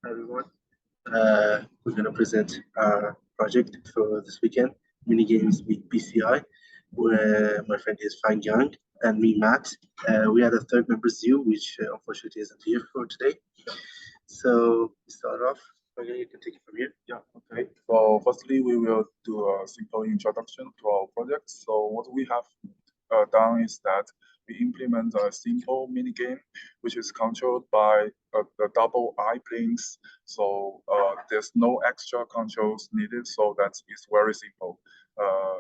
Everyone. We're going to present our project for this weekend, Minigames with BCI, where my friend is Fang Yang and me, Matt. We had a third member, Zhu, which unfortunately isn't here for today. So, to start off, you can take it from here. Yeah, okay. So firstly, we will do a simple introduction to our project. So what we have done is that we implement a simple mini game, which is controlled by the double eye blinks. So there's no extra controls needed, so that is very simple.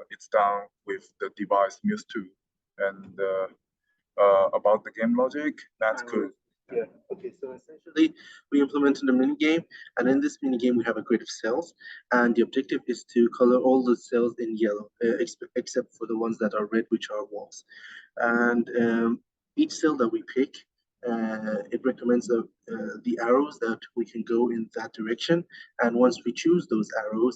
It's done with the device Muse2. And about the game logic, that's good. Yeah, okay, so essentially we implemented a mini game, and in this mini game we have a grid of cells, and the objective is to color all the cells in yellow, except for the ones that are red, which are walls. And each cell that we pick, it recommends the arrows that we can go in that direction, and once we choose those arrows,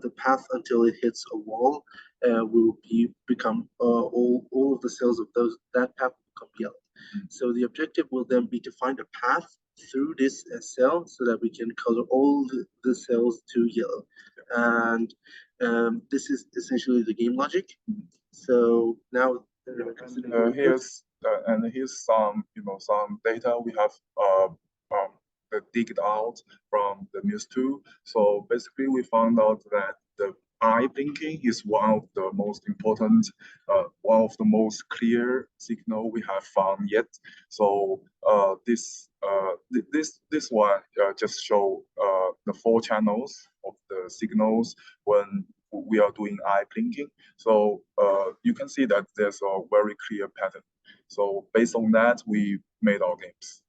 the path until it hits a wall will become all of the cells of that path become yellow. So the objective will then be to find a path through this cell so that we can color all the cells to yellow. And this is essentially the game logic. So now here's some some data we have digged out from the Muse2. So basically we found out that the eye blinking is one of the most important, one of the most clear signal we have found yet. So this one just show the 4 channels of the signals when we are doing eye blinking. So you can see that there's a very clear pattern. So based on that, we made our games.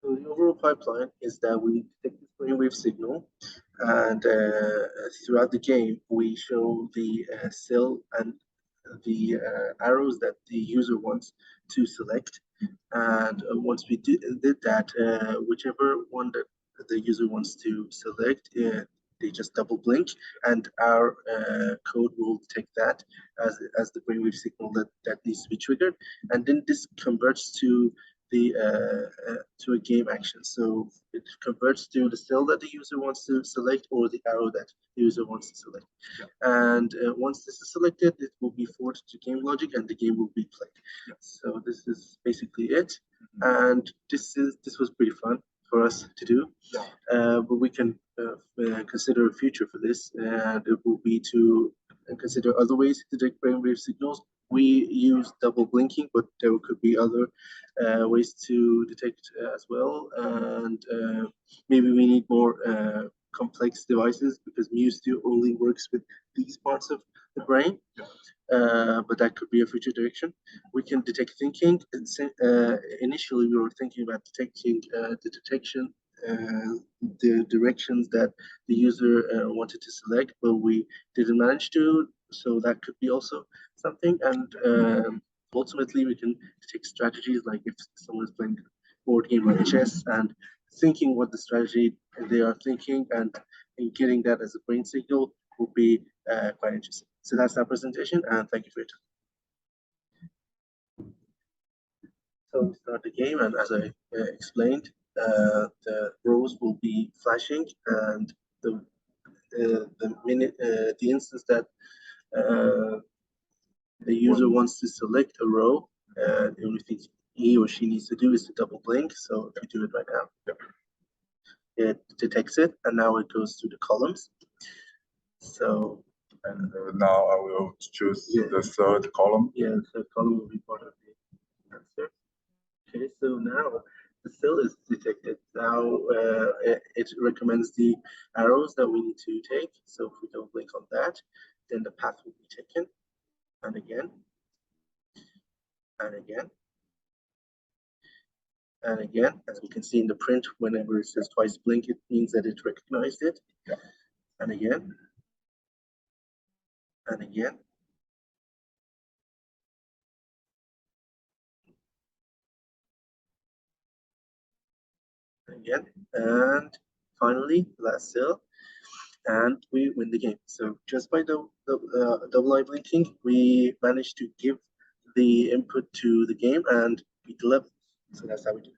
So the overall pipeline is that we take the brainwave signal, and throughout the game, we show the cell and the arrows that the user wants to select. And once we did that, whichever one that the user wants to select, they just double blink, and our code will detect that as the brainwave signal that needs to be triggered, and then this converts to the to a game action. So it converts to the cell that the user wants to select or the arrow that the user wants to select. Yeah. And once this is selected, it will be forwarded to game logic and the game will be played. Yeah. So this is basically it. And this was pretty fun for us to do. Yeah. But we can consider a future for this, and it will be to consider other ways to detect brainwave signals. We use double blinking, but there could be other ways to detect as well. And maybe we need more complex devices because Muse2 only works with these parts of the brain. But that could be a future direction. We can detect thinking. Initially, we were thinking about detecting the directions that the user wanted to select, but we didn't manage to. So that could be also something. And ultimately, we can take strategies like if someone's playing a board game like chess and thinking what the strategy they are thinking and getting that as a brain signal will be quite interesting. So that's our presentation, and thank you for your time. So we start the game, and as I explained, the rows will be flashing, and the instance that the user wants to select a row, the only thing he or she needs to do is to double blink. So if you do it right now, it detects it, and now it goes through the columns. So. And now I will choose the third column. Yeah, the third column will be part of the answer. Okay, so now the cell is detected. Now it recommends the arrows that we need to take. So if we don't blink on that, then the path will be taken. And again. And again. And again, as we can see in the print, whenever it says twice blink, it means that it recognized it. Yeah. And again. And again. Again. And finally, last cell. And we win the game. So just by the double eye blinking, we managed to give the input to the game and beat the level. So that's how we do it.